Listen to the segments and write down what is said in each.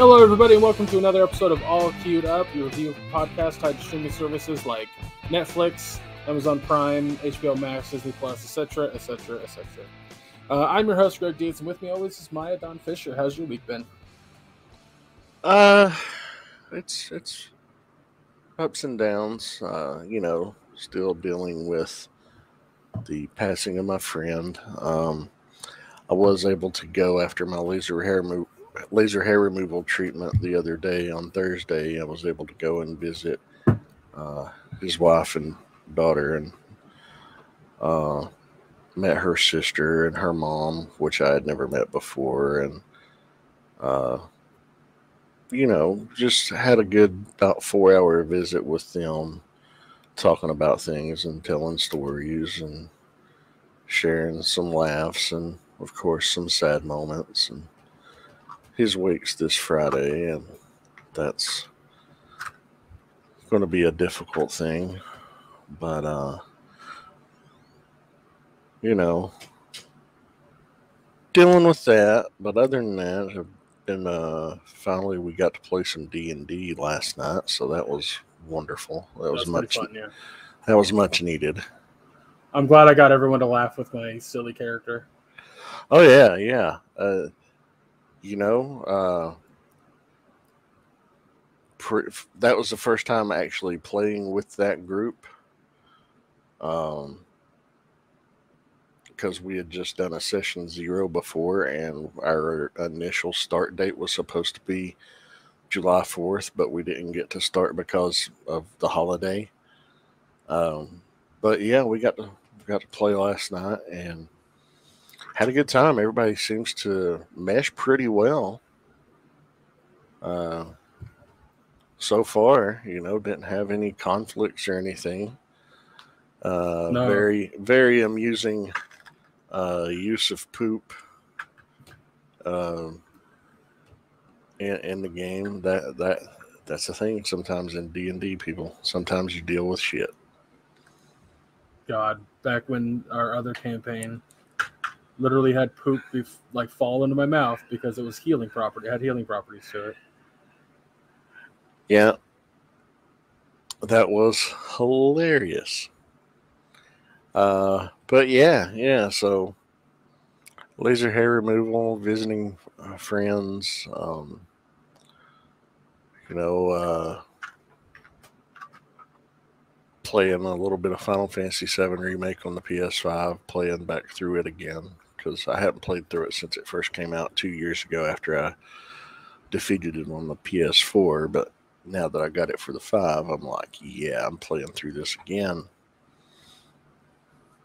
Hello, everybody, and welcome to another episode of All Queued Up, your review podcast tied to streaming services like Netflix, Amazon Prime, HBO Max, Disney Plus, etc., etc., etc. I'm your host, Greg Dietz, and with me always is Maya Don Fisher. How's your week been? It's ups and downs. Still dealing with the passing of my friend. I was able to go after my laser hair removal treatment the other day on Thursday. I was able to go and visit uh, his wife and daughter, and uh, met her sister and her mom, which I had never met before, and uh, just had a good about 4 hour visit with them, talking about things and telling stories and sharing some laughs and, of course, some sad moments. And his week's this Friday, and that's going to be a difficult thing. But, you know, dealing with that. But other than that, I've been, finally we got to play some D&D last night, so that was wonderful. That's pretty fun, yeah. That was much needed. I'm glad I got everyone to laugh with my silly character. Oh yeah. You know, that was the first time actually playing with that group. Because we had just done a session 0 before, and our initial start date was supposed to be July 4th, but we didn't get to start because of the holiday. But yeah, we got to play last night and had a good time. Everybody seems to mesh pretty well. So far, didn't have any conflicts or anything. No. Very, very amusing use of poop in the game. That's the thing. Sometimes in D&D, people, sometimes you deal with shit. God, back when our other campaign literally had poop fall into my mouth because it was healing property. It had healing properties to it. Yeah, that was hilarious. But yeah. So laser hair removal, visiting friends. You know, playing a little bit of Final Fantasy VII Remake on the PS5, playing back through it again because I haven't played through it since it first came out 2 years ago after I defeated it on the PS4. But now that I got it for the 5, I'm like, yeah, I'm playing through this again.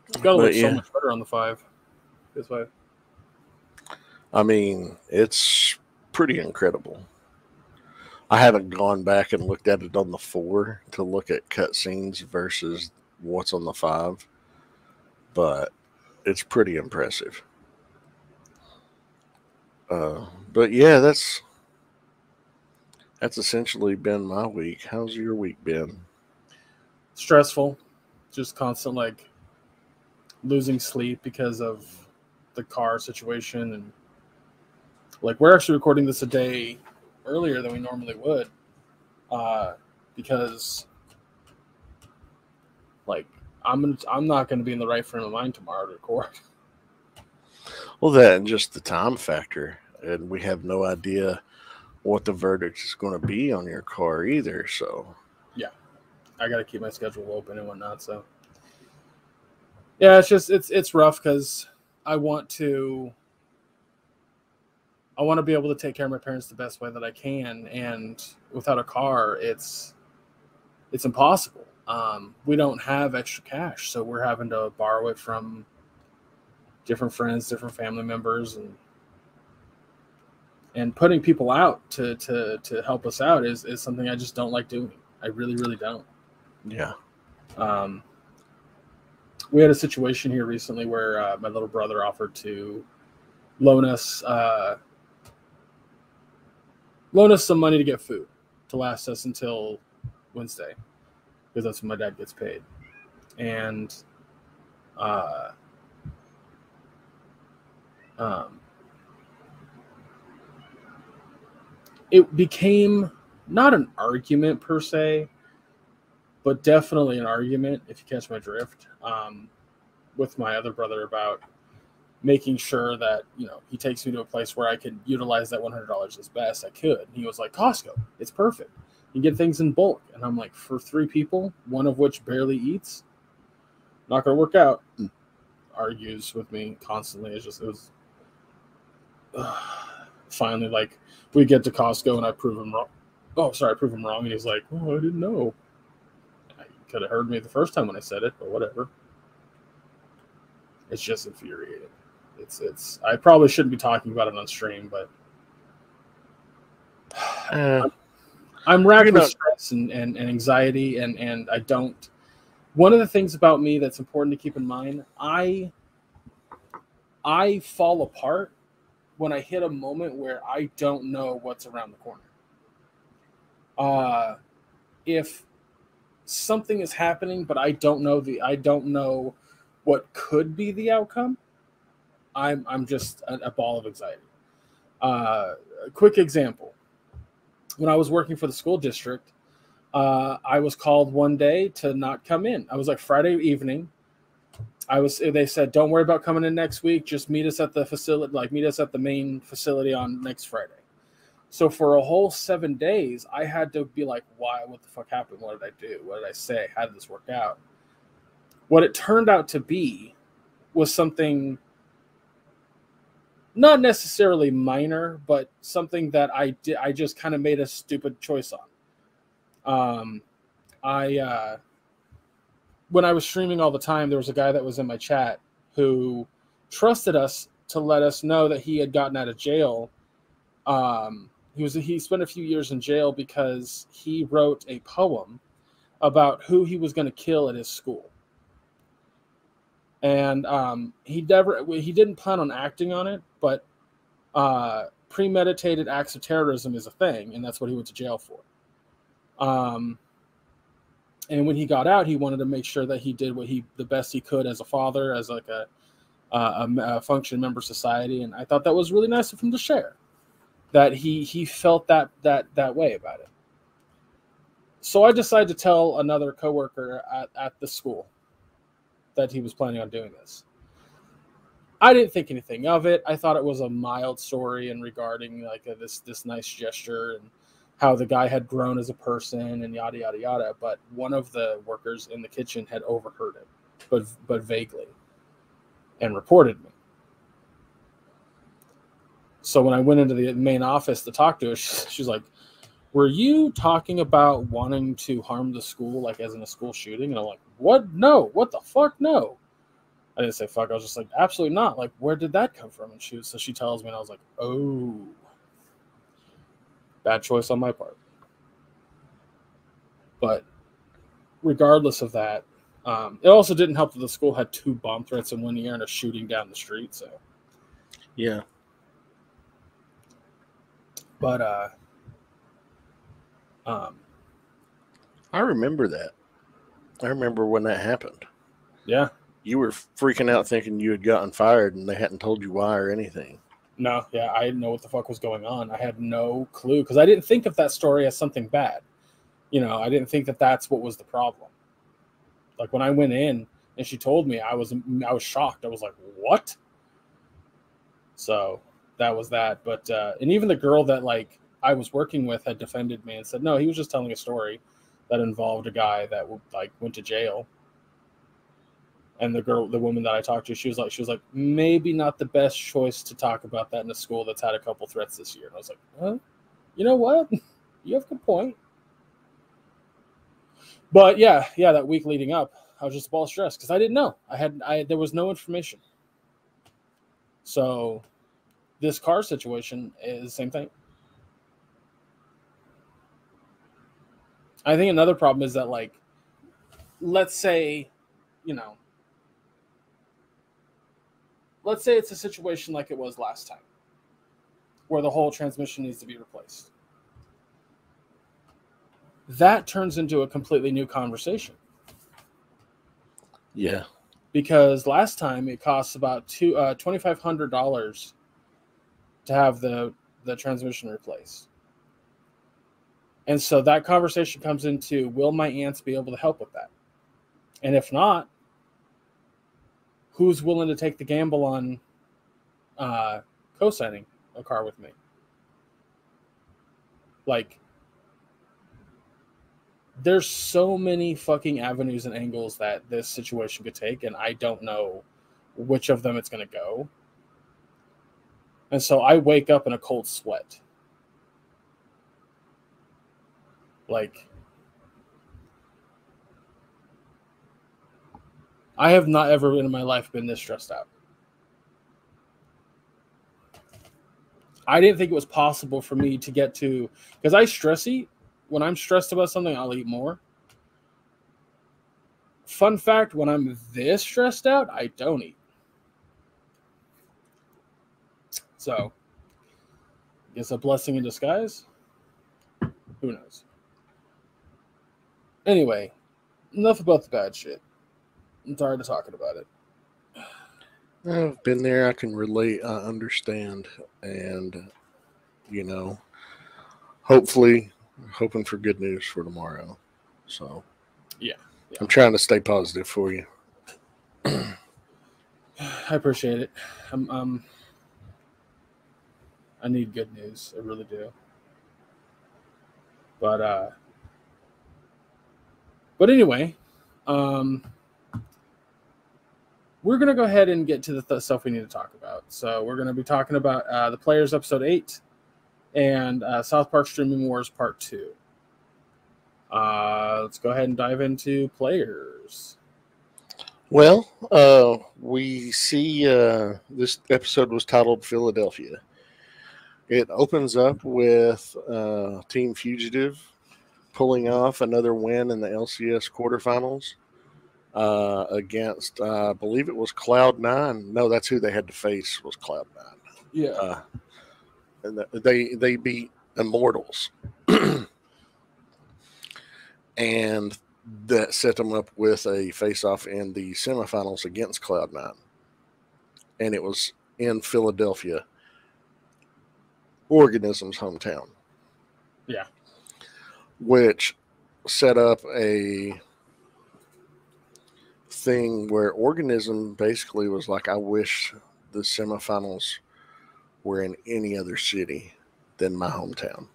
It's got to look so much better on the 5. PS5. I mean, it's pretty incredible. I haven't gone back and looked at it on the 4 to look at cutscenes versus what's on the 5, but it's pretty impressive. But yeah, that's essentially been my week. How's your week been? Stressful, just constant losing sleep because of the car situation, and we're actually recording this a day earlier than we normally would, because I'm not going to be in the right frame of mind tomorrow to record. Well, that and just the time factor, and we have no idea what the verdict is going to be on your car either. So yeah, I got to keep my schedule open and whatnot. So yeah, it's rough because I want to be able to take care of my parents the best way that I can, and without a car, it's impossible. We don't have extra cash, so we're having to borrow it from different friends, different family members, and putting people out to help us out is something I just don't like doing. I really, really don't. Yeah. We had a situation here recently where my little brother offered to loan us some money to get food to last us until Wednesday, because that's when my dad gets paid. And it became not an argument per se, but definitely an argument, if you catch my drift, with my other brother about making sure that, you know, he takes me to a place where I could utilize that $100 as best I could. And he was like, Costco, it's perfect. You get things in bulk. And I'm like, for 3 people, one of which barely eats, not going to work out. Argues with me constantly. It was finally, like, we get to Costco and I prove him wrong. Oh, sorry, I prove him wrong. And he's like, oh, I didn't know. I could have heard me the first time when I said it, but whatever. It's just infuriating. It's. I probably shouldn't be talking about it on stream, but I'm racked with stress and anxiety, and I don't. One of the things about me that's important to keep in mind, I fall apart when I hit a moment where I don't know what's around the corner. If something is happening, but I don't know what could be the outcome, I'm just a ball of anxiety. A quick example. When I was working for the school district, I was called one day to not come in. I was like Friday evening. They said, don't worry about coming in next week. Just meet us at the facility, like meet us at the main facility on next Friday. So for a whole 7 days, I had to be like, why? What the fuck happened? What did I do? What did I say? How did this work out? What it turned out to be was something not necessarily minor, but something that I just kind of made a stupid choice on. When I was streaming all the time, there was a guy that was in my chat who trusted us to let us know that he had gotten out of jail. He spent a few years in jail because he wrote a poem about who he was going to kill at his school. And he didn't plan on acting on it, but premeditated acts of terrorism is a thing, and that's what he went to jail for. And when he got out, he wanted to make sure that he did the best he could as a father, as like a functioning member of society. And I thought that was really nice of him to share, that he felt that way about it. So I decided to tell another coworker at the school that he was planning on doing this. I didn't think anything of it. I thought it was a mild story and regarding like this nice gesture and how the guy had grown as a person and yada yada yada. But one of the workers in the kitchen had overheard it, but vaguely, and reported me. So when I went into the main office to talk to her, she's like, "Were you talking about wanting to harm the school, like as in a school shooting?" And I'm like, "What? No. What the fuck? No." I didn't say fuck. I was just like, absolutely not. Like, where did that come from? And she tells me, and I was like, oh, bad choice on my part. But regardless of that, it also didn't help that the school had 2 bomb threats in 1 year and a shooting down the street. So, yeah. But I remember that. I remember when that happened. Yeah. You were freaking out thinking you had gotten fired and they hadn't told you why or anything. No, yeah, I didn't know what the fuck was going on. I had no clue because I didn't think of that story as something bad. You know, I didn't think that that's what was the problem. Like when I went in and she told me, I was shocked. I was like, what? So that was that. But and even the girl that like I was working with had defended me and said, no, he was just telling a story that involved a guy that like went to jail. And the woman that I talked to, she was like, maybe not the best choice to talk about that in a school that's had a couple threats this year. And I was like, huh? You know what? You have a good point. But yeah, that week leading up, I was just a ball stressed because I didn't know. There was no information. So this car situation is the same thing. I think another problem is that, like, let's say, let's say it's a situation like it was last time, where the whole transmission needs to be replaced. That turns into a completely new conversation. Yeah. Because last time it costs about $2,500 to have the transmission replaced. And so that conversation comes into, will my aunts be able to help with that? And if not, who's willing to take the gamble on co-signing a car with me? Like, there's so many fucking avenues and angles that this situation could take, and I don't know which of them it's going to go. And so I wake up in a cold sweat. Like, I have not ever in my life been this stressed out. I didn't think it was possible for me to get to, because I stress eat. When I'm stressed about something, I'll eat more. Fun fact, when I'm this stressed out, I don't eat. So, is a blessing in disguise? Who knows? Anyway, enough about the bad shit. I'm tired of talking about it. I've been there. I can relate. I understand. And, hopefully, hoping for good news for tomorrow. So, yeah. I'm trying to stay positive for you. I appreciate it. I need good news. I really do. But anyway, we're going to go ahead and get to the stuff we need to talk about. So we're going to be talking about The Players Episode 8 and South Park Streaming Wars Part 2. Let's go ahead and dive into Players. Well, we see this episode was titled Philadelphia. It opens up with Team Fugitive pulling off another win in the LCS quarterfinals against, I believe it was Cloud9. No, that's who they had to face, was Cloud9. Yeah. And they beat Immortals. And that set them up with a face-off in the semifinals against Cloud9. And it was in Philadelphia, Organism's hometown. Yeah. Which set up a thing where Organism basically was like, I wish the semifinals were in any other city than my hometown.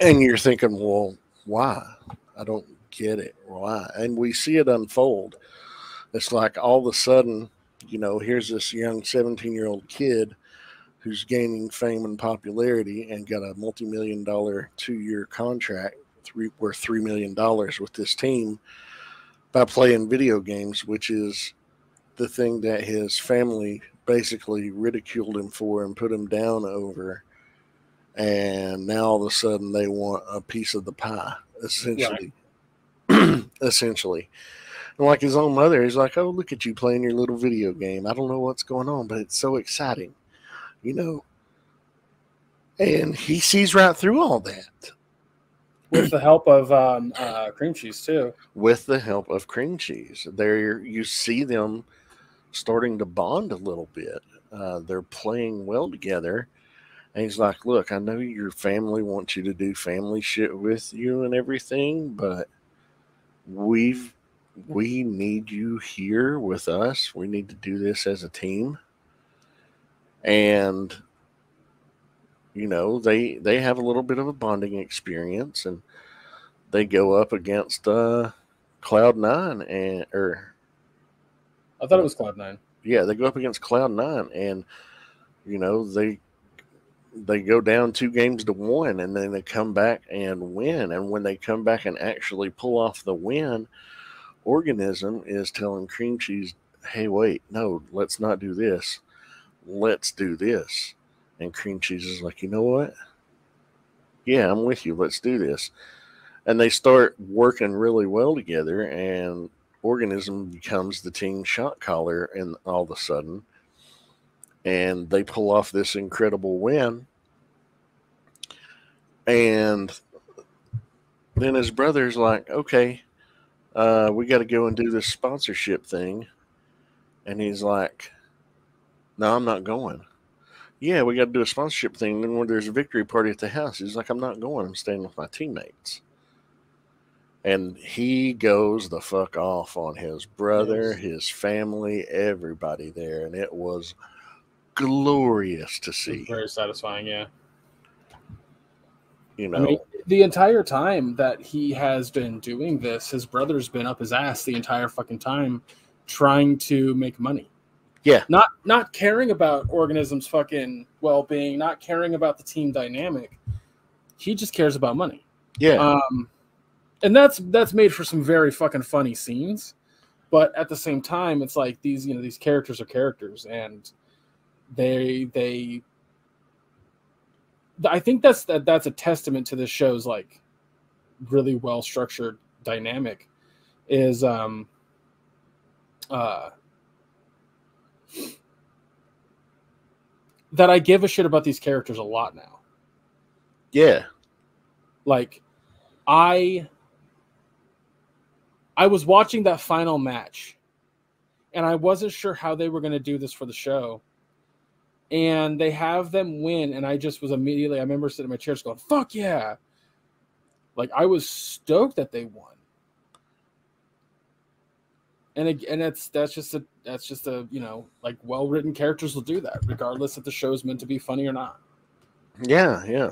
And you're thinking, well, why? I don't get it. Why? And we see it unfold. It's like all of a sudden, here's this young 17-year-old kid who's gaining fame and popularity and got a multi-million-dollar 2-year contract worth $3 million with this team by playing video games, which is the thing that his family basically ridiculed him for and put him down over. And now all of a sudden they want a piece of the pie, essentially. Right. Essentially. And like his own mother, he's like, oh, look at you playing your little video game. I don't know what's going on, but it's so exciting, And he sees right through all that. With the help of Cream Cheese, too. With the help of Cream Cheese. There you see them starting to bond a little bit. They're playing well together. And he's like, look, I know your family wants you to do family shit with you and everything, but we need you here with us. We need to do this as a team. And, they have a little bit of a bonding experience, and they go up against Cloud9. I thought it was Cloud9. Yeah, they go up against Cloud9, and, they go down 2-1, and then they come back and win. And when they come back and actually pull off the win, Organism is telling Cream Cheese, hey, wait, no, let's not do this. Let's do this. And Cream Cheese is like, you know what? Yeah, I'm with you. Let's do this. And they start working really well together, and Organism becomes the team shot caller and all of a sudden. And they pull off this incredible win. And then his brother's like, okay, we got to go and do this sponsorship thing. And he's like, no, I'm not going. yeah, we got to do a sponsorship thing. Then when there's a victory party at the house, he's like, I'm not going. I'm staying with my teammates. And he goes the fuck off on his brother, his family, everybody there. And it was glorious to see. Very satisfying, yeah. You know, I mean, the entire time that he has been doing this, his brother's been up his ass the entire fucking time trying to make money. Yeah. Not caring about Organism's fucking well-being, not caring about the team dynamic. He just cares about money. Yeah. And that's made for some very fucking funny scenes, but at the same time, it's like these characters are characters, and they I think that's a testament to this show's like really well structured dynamic is that I give a shit about these characters a lot now. Yeah. Like I was watching that final match, and I wasn't sure how they were going to do this for the show. And they have them win, and I just was immediately, I remember sitting in my chair just going, fuck yeah. Like, I was stoked that they won. And that's just a like, well-written characters will do that, regardless if the show's meant to be funny or not. Yeah, yeah.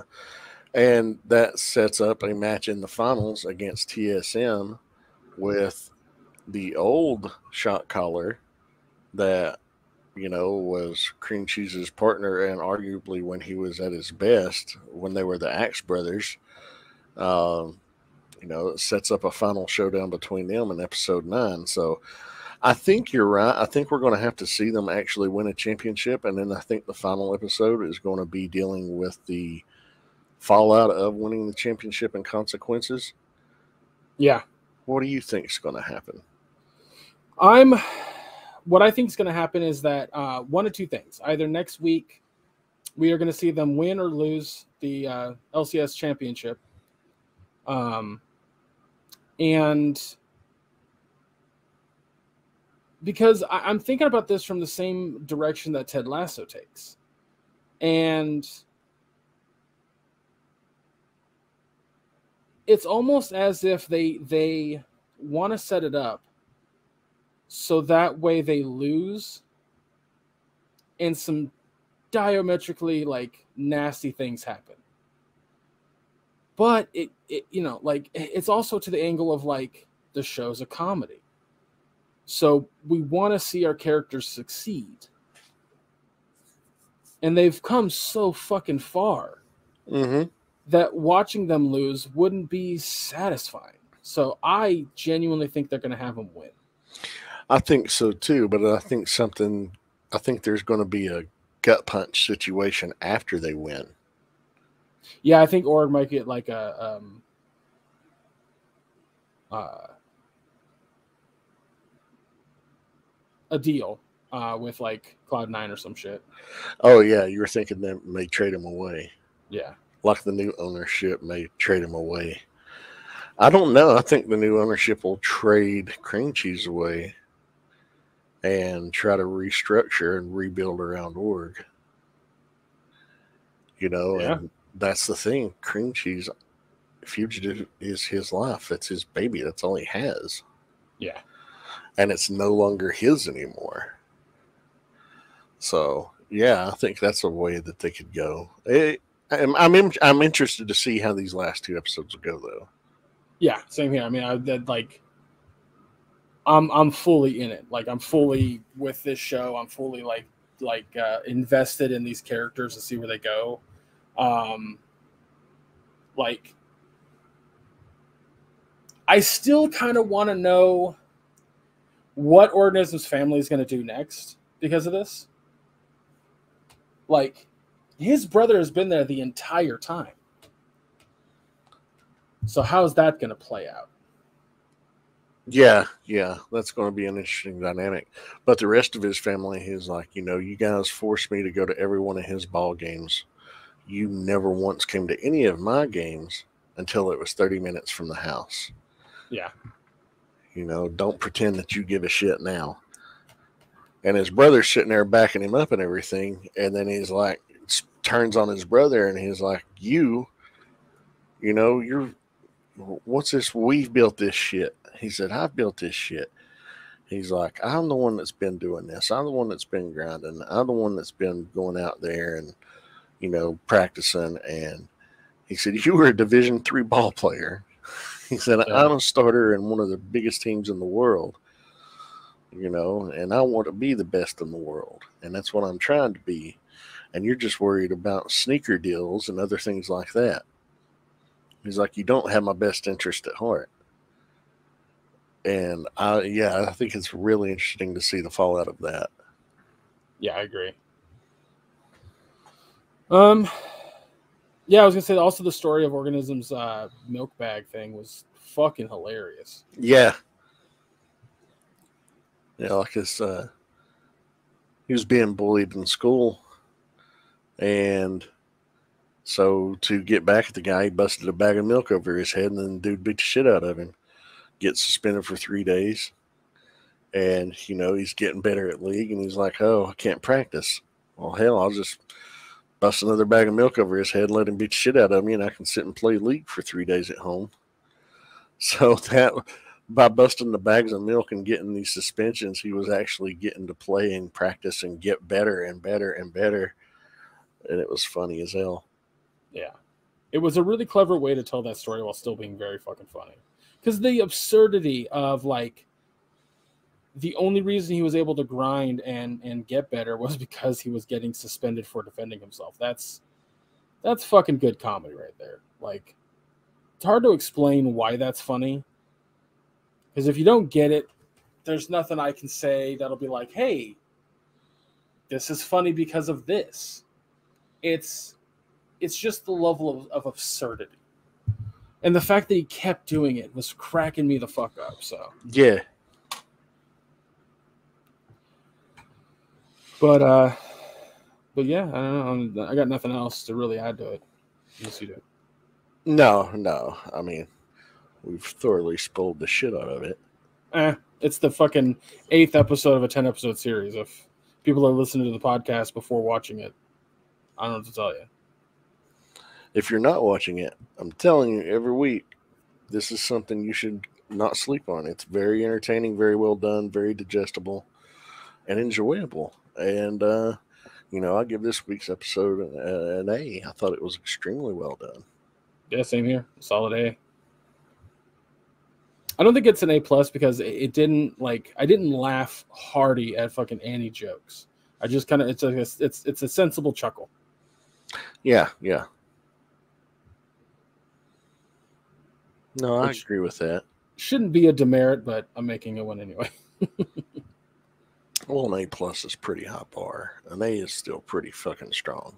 And that sets up a match in the finals against TSM with the old shot caller that, was Cream Cheese's partner, and arguably when he was at his best, when they were the Axe Brothers. It sets up a final showdown between them in episode 9. So I think you're right. I think we're going to have to see them actually win a championship. And then I think the final episode is going to be dealing with the fallout of winning the championship and consequences. Yeah. What do you think is going to happen? What I think is going to happen is that one of two things. Either next week we are going to see them win or lose the LCS championship. And because I'm thinking about this from the same direction that Ted Lasso takes. And it's almost as if they want to set it up so that way they lose and some diametrically like nasty things happen. But it's also to the angle of like the show's a comedy. So we want to see our characters succeed. And they've come so fucking far that watching them lose wouldn't be satisfying. So I genuinely think they're going to have them win. I think so too, but I think there's going to be a gut punch situation after they win. Yeah, I think Org might get like a deal with like Cloud9 or some shit. Oh yeah, you were thinking they may trade him away. Yeah, like the new ownership may trade him away. I don't know. I think the new ownership will trade Cream Cheese away and try to restructure and rebuild around Org. Yeah. And that's the thing. Cream Cheese, Fugitive is his life. It's his baby. That's all he has. Yeah. And it's no longer his anymore. So, yeah, I think that's a way that they could go. I'm interested to see how these last 2 episodes will go, though. Yeah, same here. I mean, I'm fully in it. Like, I'm fully with this show. I'm fully like invested in these characters to see where they go. I still kind of want to know what Organism's family is going to do next because of this. Like, his brother has been there the entire time. So how's that going to play out? Yeah, that's going to be an interesting dynamic. But the rest of his family is like, you guys forced me to go to every one of his ball games. You never once came to any of my games until it was 30 minutes from the house. Yeah. Don't pretend that you give a shit now. And his brother's sitting there backing him up and everything. And then he's like, turns on his brother and he's like, you know, what's this? We've built this shit. He said, I've built this shit. He's like, I'm the one that's been doing this. I'm the one that's been grinding. I'm the one that's been going out there and, you know, practicing. And he said, you were a Division III ball player. He said, Yeah. I'm a starter in one of the biggest teams in the world, you know, and I want to be the best in the world. And that's what I'm trying to be. And you're just worried about sneaker deals and other things like that. He's like, you don't have my best interest at heart. And I think it's really interesting to see the fallout of that. Yeah, I agree. Yeah, I was gonna say also the story of Organism's milk bag thing was fucking hilarious. Yeah. Yeah, like he was being bullied in school, and so to get back at the guy, he busted a bag of milk over his head, and then the dude beat the shit out of him. Gets suspended for 3 days, and you know he's getting better at league, and he's like, "Oh, I can't practice. Well, hell, I'll just bust another bag of milk over his head, let him beat the shit out of me, and I can sit and play league for 3 days at home." So that by busting the bags of milk and getting these suspensions, he was actually getting to play and practice and get better and better and better. And it was funny as hell. Yeah. It was a really clever way to tell that story while still being very fucking funny. Because the absurdity of like the only reason he was able to grind and get better was because he was getting suspended for defending himself. That's fucking good comedy right there. Like, it's hard to explain why that's funny. Because if you don't get it, there's nothing I can say that'll be like, hey, this is funny because of this. It's just the level of absurdity. And the fact that he kept doing it was cracking me the fuck up. So yeah. But yeah, I don't know. I got nothing else to really add to it. Unless you do. No. I mean, we've thoroughly spoiled the shit out of it. It's the fucking 8th episode of a 10-episode series. If people are listening to the podcast before watching it, I don't know what to tell you. If you're not watching it, I'm telling you every week, this is something you should not sleep on. It's very entertaining, very well done, very digestible, and enjoyable. And, you know, I give this week's episode an A. I thought it was extremely well done. Yeah, same here. Solid A. I don't think it's an A+ because it didn't like I didn't laugh hearty at fucking Annie jokes. I just kind of it's a sensible chuckle. Yeah. No, I agree with that. Shouldn't be a demerit, but I'm making it one anyway. Well, an A+ is pretty high bar. An A is still pretty fucking strong.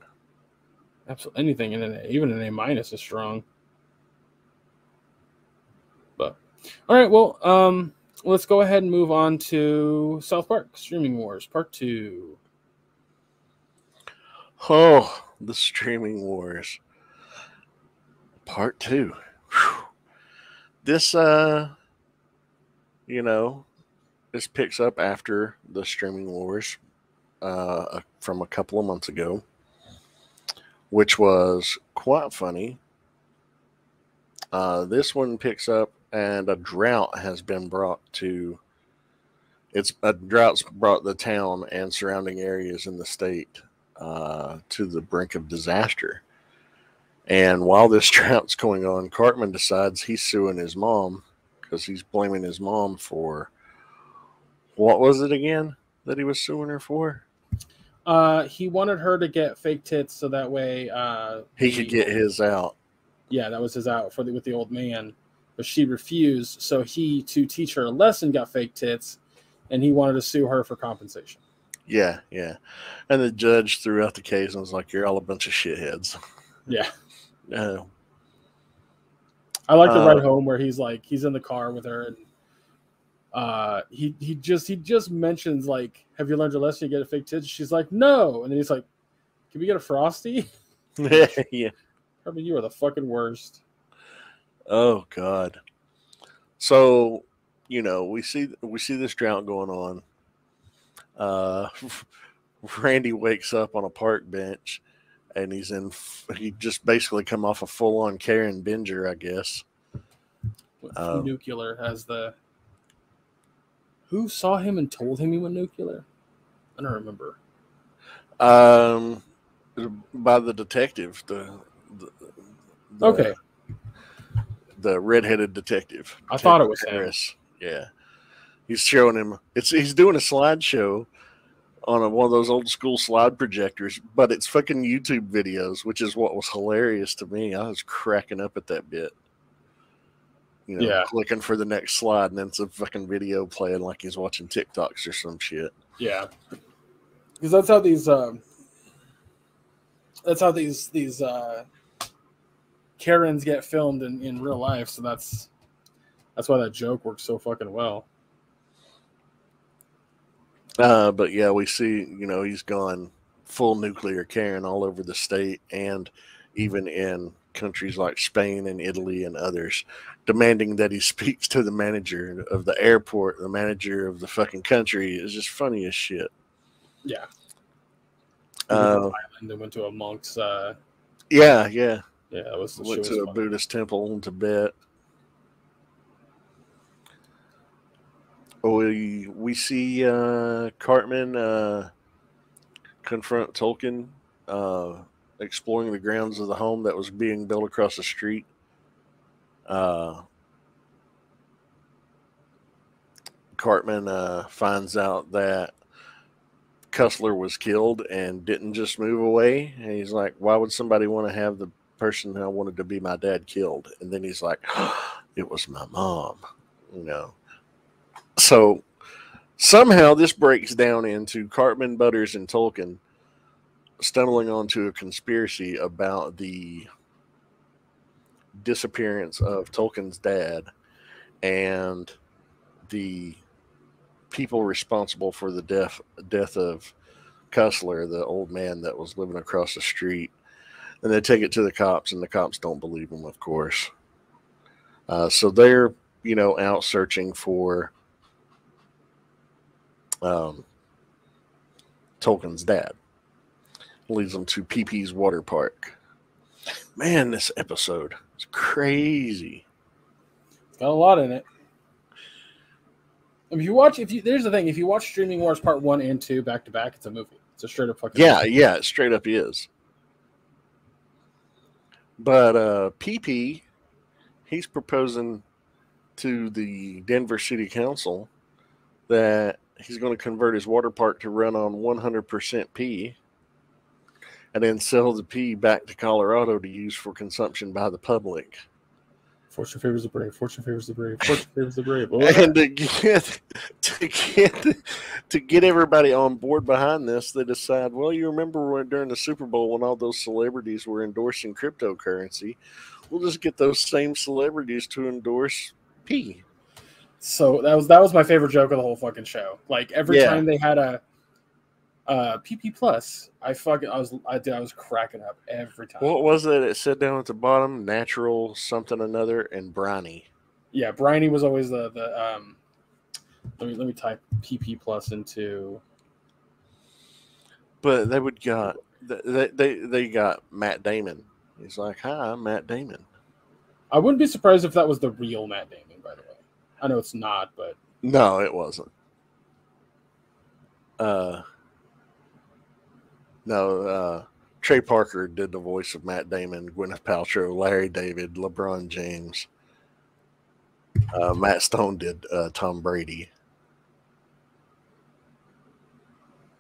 Absolutely, anything in an A, even an A- is strong. But all right, well, let's go ahead and move on to South Park Streaming Wars Part 2. Oh, the Streaming Wars Part 2. Whew. This, you know, this picks up after the Streaming Wars from a couple of months ago, which was quite funny. This one picks up, and a drought has been brought to. A drought's brought the town and surrounding areas in the state to the brink of disaster. And while this drought's going on, Cartman decides he's suing his mom because he's blaming his mom for what was it again that he was suing her for? He wanted her to get fake tits so that way he could get his out. Yeah, that was his out with the old man, but she refused. So he, to teach her a lesson, got fake tits, and he wanted to sue her for compensation. Yeah. And the judge threw out the case and was like, "You're all a bunch of shitheads." Yeah. No. I like the ride home where he's in the car with her, and he just mentions like, "Have you learned your lesson? You get a fake tits?" She's like, "No," and then he's like, "Can we get a Frosty?" Yeah. I mean, you are the fucking worst. Oh God. So, you know, we see this drought going on. Randy wakes up on a park bench and he just basically come off a full-on Karen Binger, I guess. Nuclear has the. Who saw him and told him he went nuclear? I don't remember. By the detective, the okay, the redheaded detective. I thought it was Harris. Him. Yeah, he's showing him. He's doing a slideshow on one of those old school slide projectors, but it's fucking YouTube videos, which is what was hilarious to me. I was cracking up at that bit. You know, clicking for the next slide, and then it's a fucking video playing like he's watching TikToks or some shit. Yeah, because that's how these Karens get filmed in real life. So that's why that joke works so fucking well. But yeah, we see, he's gone full nuclear Karen all over the state, and even in countries like Spain and Italy and others, demanding that he speaks to the manager of the airport, the manager of the fucking country. Is just funny as shit. Yeah. Island and went to a monk's. Yeah. Yeah, it was. Went to a Buddhist temple in Tibet. We see Cartman confront Tolkien, exploring the grounds of the home that was being built across the street. Cartman finds out that Cussler was killed and didn't just move away. And he's like, why would somebody want to have the person I wanted to be my dad killed? And then he's like, it was my mom, So somehow this breaks down into Cartman, Butters, and Tolkien stumbling onto a conspiracy about the disappearance of Tolkien's dad and the people responsible for the death of Cussler, the old man that was living across the street. And they take it to the cops, and the cops don't believe them, of course. So they're, out searching for Tolkien's dad. Leads them to Pee-Pee's water park. Man, this episode is crazy. It's got a lot in it. There's the thing, if you watch Streaming Wars Part 1 and 2 back to back, it's a movie. It's a straight up fucking movie. Yeah, it straight up is. But Pee-Pee, he's proposing to the Denver City Council that he's going to convert his water park to run on 100% pee and then sell the pee back to Colorado to use for consumption by the public. Fortune favors the brave. Fortune favors the brave. Fortune favors the brave. And to get everybody on board behind this, they decide, well, you remember during the Super Bowl when all those celebrities were endorsing cryptocurrency? We'll just get those same celebrities to endorse pee. So that was my favorite joke of the whole fucking show. Like every time they had a PP Plus, I was cracking up every time. What was it? It said down at the bottom, natural something another, and briny. Yeah, briny was always the let me type PP Plus into. But they got Matt Damon. He's like, hi, I'm Matt Damon. I wouldn't be surprised if that was the real Matt Damon, by the way. I know it's not, but no, it wasn't. Trey Parker did the voice of Matt Damon, Gwyneth Paltrow, Larry David, LeBron James. Matt Stone did Tom Brady.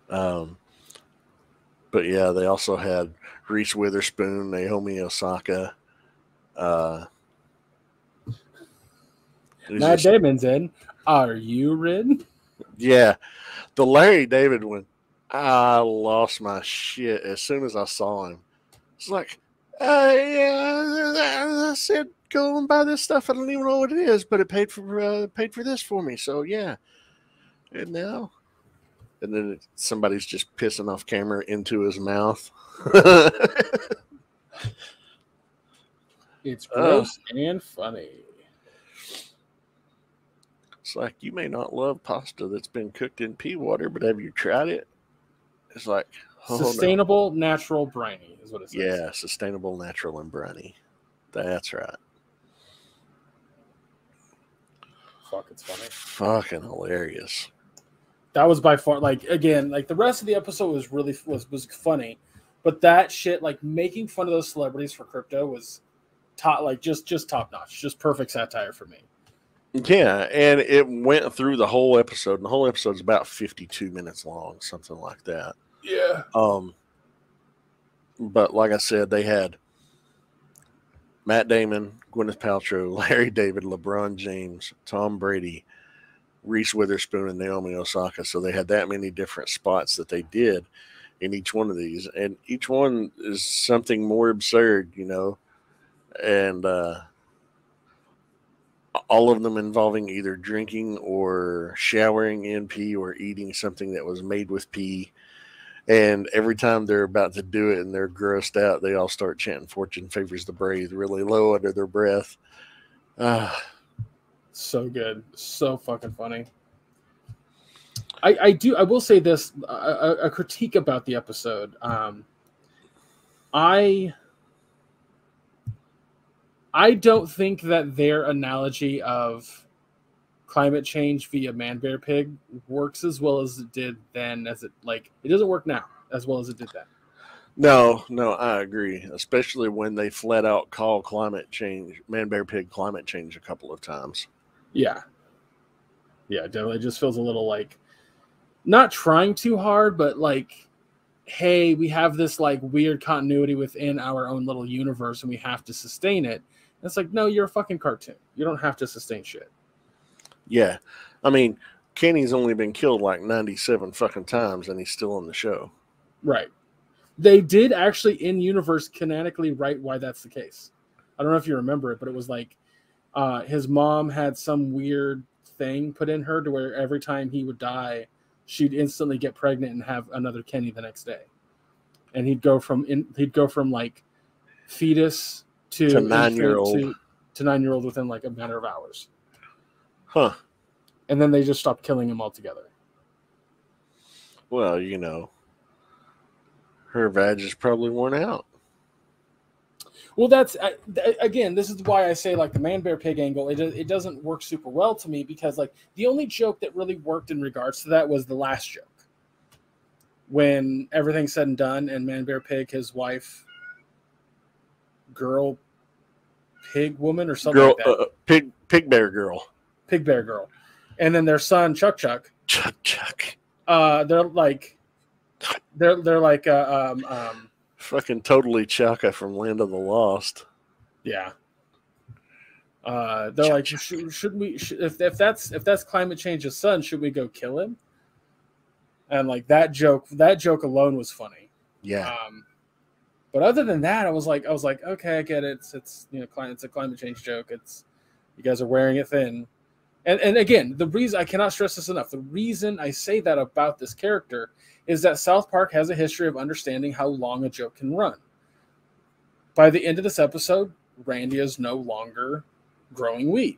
But yeah, they also had Reese Witherspoon, Naomi Osaka. Matt Damon's in. Are you Rin? Yeah. The Larry David one, I lost my shit as soon as I saw him. It's like, I said, go and buy this stuff. I don't even know what it is, but it paid for this for me. So yeah. And now, and then somebody's just pissing off camera into his mouth. It's gross and funny. It's like, you may not love pasta that's been cooked in pea water, but have you tried it? It's like, Oh, Sustainable, natural, briny is what it says. Yeah, sustainable, natural, and briny. That's right. Fuck, it's funny. Fucking hilarious. That was by far, like, again, like the rest of the episode was really was funny, but that shit, like making fun of those celebrities for crypto was top, like just top notch, just perfect satire for me. Yeah, and it went through the whole episode, and the whole episode's about 52 minutes long, something like that. Yeah. But like I said, they had Matt Damon, Gwyneth Paltrow, Larry David, LeBron James, Tom Brady, Reese Witherspoon, and Naomi Osaka. So they had that many different spots that they did in each one of these, and each one is something more absurd, you know, and all of them involving either drinking or showering in pee or eating something that was made with pee. And every time they're about to do it and they're grossed out, they all start chanting "Fortune favors the brave" really low under their breath. So good, so fucking funny. I will say this, a critique about the episode. I don't think that their analogy of climate change via Man Bear Pig works as well as it did then, as it doesn't work now as well as it did then. No, I agree. Especially when they flat out call climate change, Man Bear Pig climate change a couple of times. Yeah, definitely. It just feels a little like not trying too hard, but like, hey, we have this like weird continuity within our own little universe and we have to sustain it. And it's like, no, you're a fucking cartoon. You don't have to sustain shit. Yeah. I mean, Kenny's only been killed like 97 fucking times and he's still on the show. Right. They did actually in universe canonically write why that's the case. I don't know if you remember it, but it was like his mom had some weird thing put in her to where every time he would die, she'd instantly get pregnant and have another Kenny the next day. And he'd go from like fetus to 9-year-old to 9-year-old within like a matter of hours. Huh. And then they just stopped killing him altogether. Well, you know, her vag is probably worn out. Well, that's again, this is why I say like the Man Bear Pig angle, it doesn't work super well to me, because like the only joke that really worked in regards to that was the last joke. When everything's said and done and Man Bear Pig, his wife, girl, pig woman or something like that. Pig bear girl. Pig bear girl. And then their son, Chuck. They're like fucking totally Chaka from Land of the Lost. Yeah. They're like, shouldn't we? If that's climate change's son, should we go kill him? And like that joke alone was funny. Yeah. But other than that, I was like, okay, I get it. It's it's a climate change joke. It's, you guys are wearing it thin. And again, the reason, I cannot stress this enough, the reason I say that about this character is that South Park has a history of understanding how long a joke can run. By the end of this episode, Randy is no longer growing weed.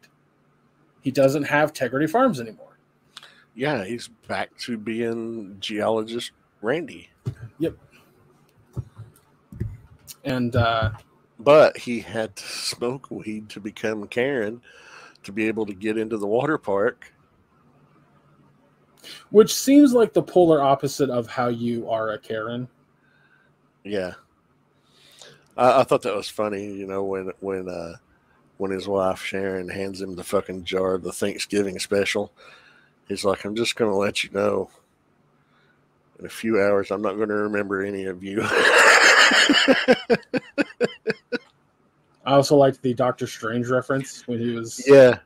He doesn't have Tegrity Farms anymore. Yeah, he's back to being geologist Randy. Yep. And but he had to smoke weed to become Karen to be able to get into the water park. Which seems like the polar opposite of how you are a Karen. Yeah. I thought that was funny, you know, when his wife Sharon hands him the fucking jar of the Thanksgiving special. He's like, I'm just going to let you know, in a few hours, I'm not going to remember any of you. I also liked the Doctor Strange reference when he was... Yeah.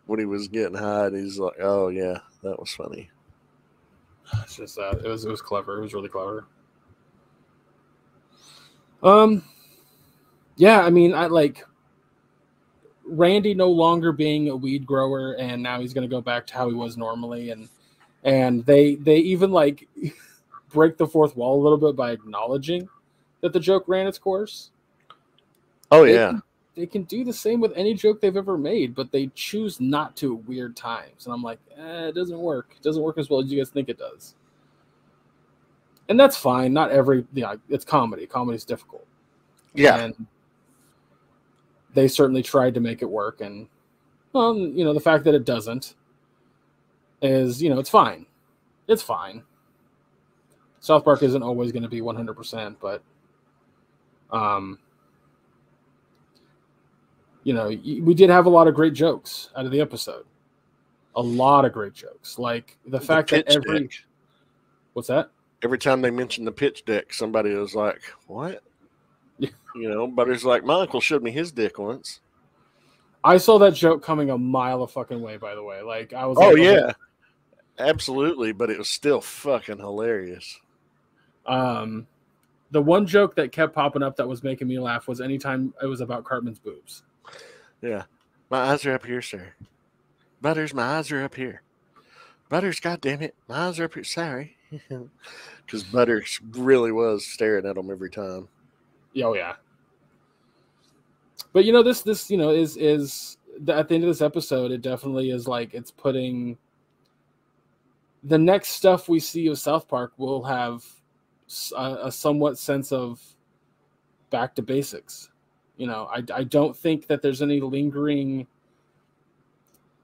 When he was getting high, he's like, oh, yeah, that was funny. It's just that. It was clever. It was really clever. Yeah, I mean, I like Randy no longer being a weed grower, and now he's going to go back to how he was normally, and they even like break the fourth wall a little bit by acknowledging that the joke ran its course. Oh yeah, they can do the same with any joke they've ever made, but they choose not to at weird times, and I'm like, it doesn't work. It doesn't work as well as you guys think it does. And that's fine. Not every, it's comedy. Comedy's difficult. Yeah. And they certainly tried to make it work. And, well, the fact that it doesn't is, it's fine. It's fine. South Park isn't always going to be 100%, but, we did have a lot of great jokes out of the episode. A lot of great jokes. Like the fact that deck. What's that? Every time they mentioned the pitch deck, somebody was like, what? Yeah. Butter's like, my uncle showed me his dick once. I saw that joke coming a mile a fucking way, by the way. Like, I was oh, like, yeah. Absolutely, but it was still fucking hilarious. The one joke that kept popping up that was making me laugh was anytime it was about Cartman's boobs. Yeah. My eyes are up here, sir. Butters, my eyes are up here. Butters, goddammit, my eyes are up here. Sorry. Because Butters really was staring at him every time. Oh, yeah. But, this is at the end of this episode, it definitely is like it's putting the next stuff we see of South Park will have a somewhat sense of back to basics. I don't think that there's any lingering.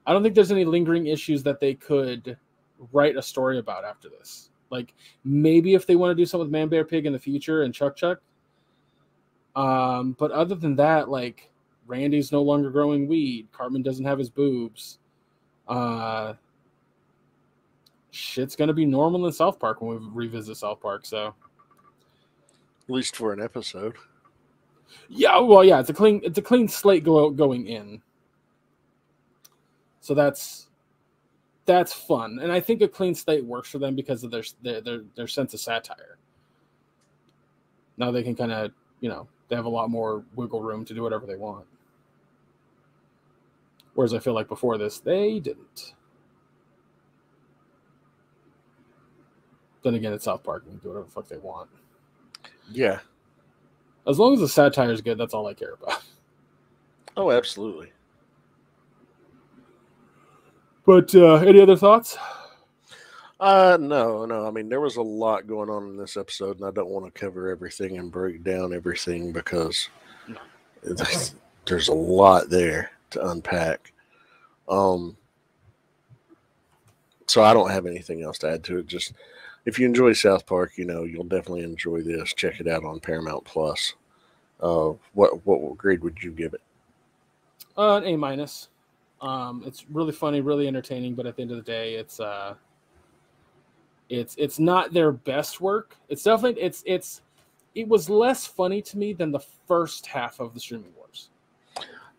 I don't think there's any lingering issues that they could write a story about after this. Like maybe if they want to do something with Man Bear Pig in the future and Chuck. But other than that, like Randy's no longer growing weed. Cartman doesn't have his boobs. Shit's gonna be normal in South Park when we revisit South Park. So, at least for an episode. Yeah, well, yeah, it's a clean slate going in. So that's fun, and I think a clean slate works for them because of their sense of satire. Now they can kind of they have a lot more wiggle room to do whatever they want. Whereas I feel like before this they didn't. Then again, it's South Park and they do whatever the fuck they want. Yeah. As long as the satire is good, that's all I care about. Oh, absolutely. But any other thoughts? No. I mean, there was a lot going on in this episode, and I don't want to cover everything and break down everything because there's a lot there to unpack. So I don't have anything else to add to it. Just if you enjoy South Park, you'll definitely enjoy this. Check it out on Paramount Plus. What grade would you give it? An A-. It's really funny, really entertaining, but at the end of the day, it's not their best work. It's definitely it was less funny to me than the first half of the Streaming Wars.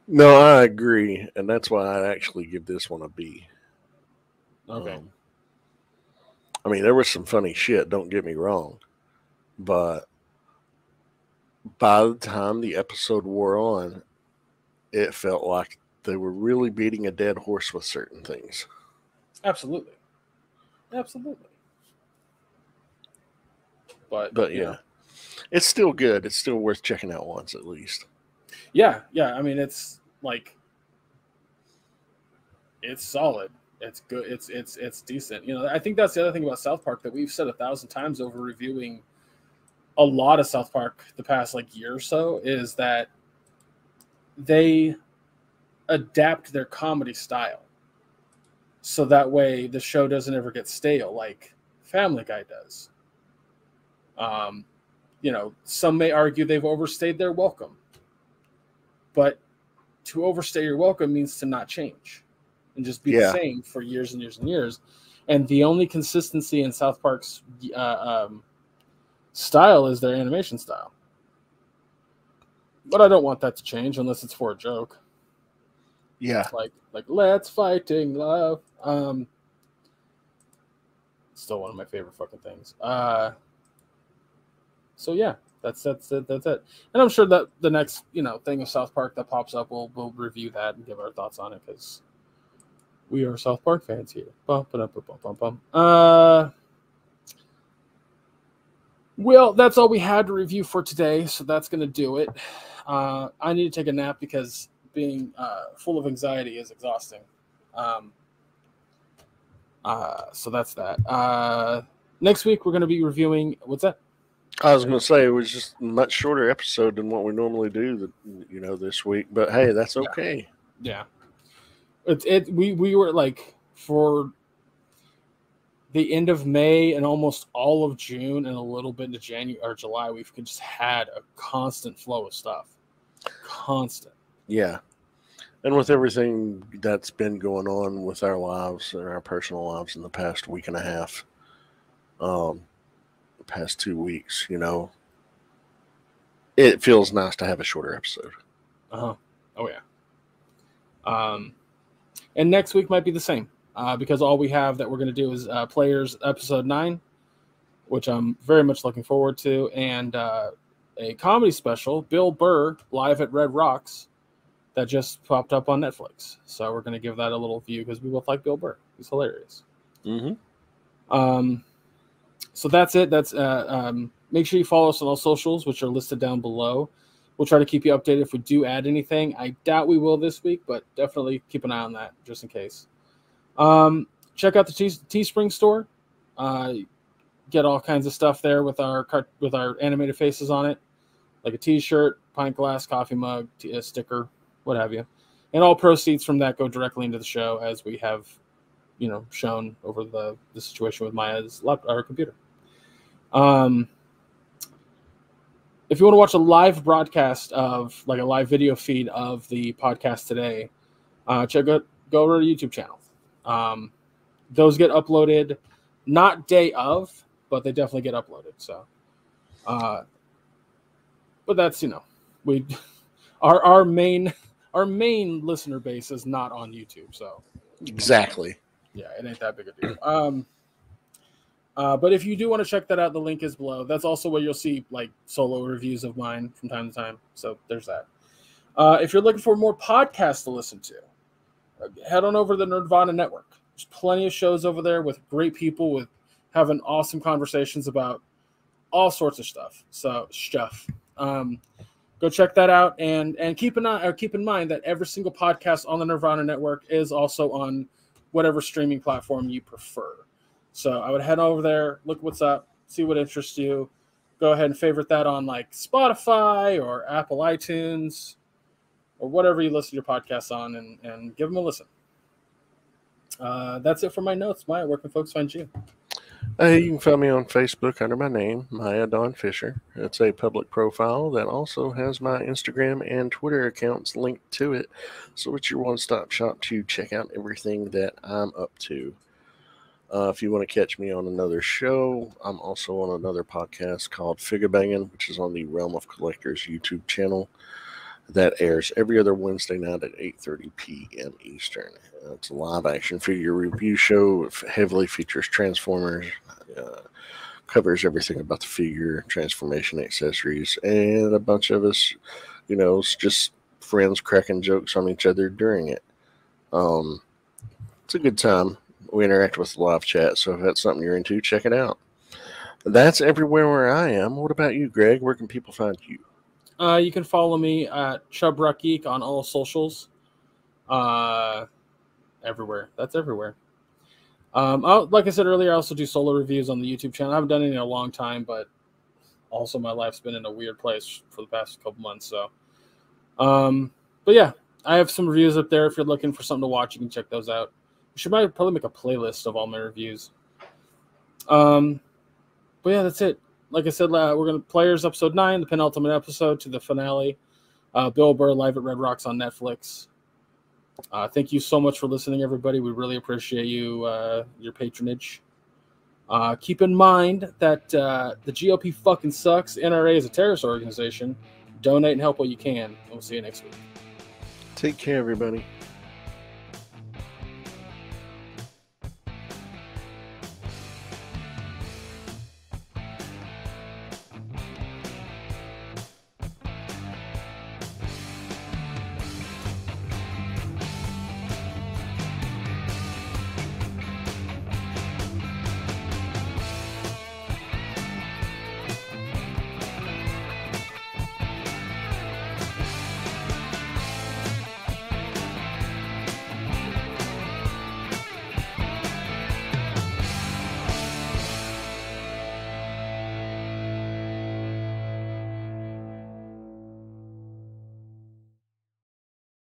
No, I agree, and that's why I actually give this one a B. Okay. I mean, there was some funny shit, don't get me wrong, but by the time the episode wore on, it felt like they were really beating a dead horse with certain things. Absolutely. But yeah, it's still good. It's still worth checking out once at least. Yeah. I mean, it's like it's solid. It's good. It's decent. I think that's the other thing about South Park that we've said 1,000 times over reviewing a lot of South Park the past year or so is that they adapt their comedy style. So that way the show doesn't ever get stale like Family Guy does. Some may argue they've overstayed their welcome. But to overstay your welcome means to not change and just be the same for years and years and years. And the only consistency in South Park's style is their animation style. But I don't want that to change unless it's for a joke. Yeah. Like let's fighting love. Still one of my favorite fucking things. So yeah, that's it. And I'm sure that the next thing of South Park that pops up, we'll review that and give our thoughts on it because we are South Park fans here. Well, that's all we had to review for today, so that's gonna do it. I need to take a nap because being full of anxiety is exhausting. So that's that. Next week, we're going to be reviewing, what's that? I was going to say it was just a much shorter episode than what we normally do, this week. But hey, that's okay. Yeah. We were like, for the end of May and almost all of June and a little bit into January or July, we've just had a constant flow of stuff. Constant. Yeah. And with everything that's been going on with our lives and our personal lives in the past week and a half, the past 2 weeks, it feels nice to have a shorter episode. Oh yeah. And next week might be the same, because all we have that we're going to do is Players episode 9, which I'm very much looking forward to, and a comedy special, Bill Burr live at Red Rocks, that just popped up on Netflix. So we're going to give that a little view because we both like Bill Burr. He's hilarious. Mm-hmm. So that's it. That's make sure you follow us on all socials, which are listed down below. We'll try to keep you updated if we do add anything. I doubt we will this week, but definitely keep an eye on that just in case. Check out the Teespring store. Get all kinds of stuff there with our animated faces on it, like a T-shirt, pint glass, coffee mug, a sticker, what have you. And all proceeds from that go directly into the show, as we have, shown over the situation with Maya's our computer. If you want to watch a live broadcast of, like, a live video feed of the podcast today, go to the YouTube channel. Those get uploaded not day of, but they definitely get uploaded. So, but that's, our main listener base is not on YouTube. So exactly. Yeah, it ain't that big a deal. But if you do want to check that out, the link is below. That's also where you'll see, like, solo reviews of mine from time to time. So there's that. If you're looking for more podcasts to listen to, head on over to the Nerdvana Network. There's plenty of shows over there with great people with having awesome conversations about all sorts of stuff. Go check that out, and keep in mind that every single podcast on the Nerdvana Network is also on whatever streaming platform you prefer. So I would head over there, look what's up, see what interests you. Go ahead and favorite that on, like, Spotify or Apple iTunes or whatever you listen to your podcasts on, and give them a listen. That's it for my notes. Maya, where can folks find you? You can find me on Facebook under my name, Maya Don Fisher. It's a public profile that also has my Instagram and Twitter accounts linked to it, so it's your one-stop shop to check out everything that I'm up to. If you want to catch me on another show, I'm also on another podcast called Figure Banging, which is on the Realm of Collectors YouTube channel. That airs every other Wednesday night at 8:30 p.m. Eastern. It's a live-action figure review show. It heavily features Transformers, covers everything about the figure, transformation accessories, and a bunch of us, it's just friends cracking jokes on each other during it. It's a good time. We interact with live chat, so if that's something you're into, check it out. That's everywhere where I am. What about you, Greg? Where can people find you? You can follow me at ChubRuckGeek on all socials. Everywhere. That's everywhere. Like I said earlier, I also do solo reviews on the YouTube channel. I haven't done it in a long time, but also my life's been in a weird place for the past couple months. So, but yeah, I have some reviews up there. If you're looking for something to watch, you can check those out. I should probably make a playlist of all my reviews. But yeah, that's it. Like I said, we're going to Players episode 9, the penultimate episode to the finale. Bill Burr live at Red Rocks on Netflix. Thank you so much for listening, everybody. We really appreciate your patronage. Keep in mind that the GOP fucking sucks. NRA is a terrorist organization. Donate and help what you can. And we'll see you next week. Take care, everybody.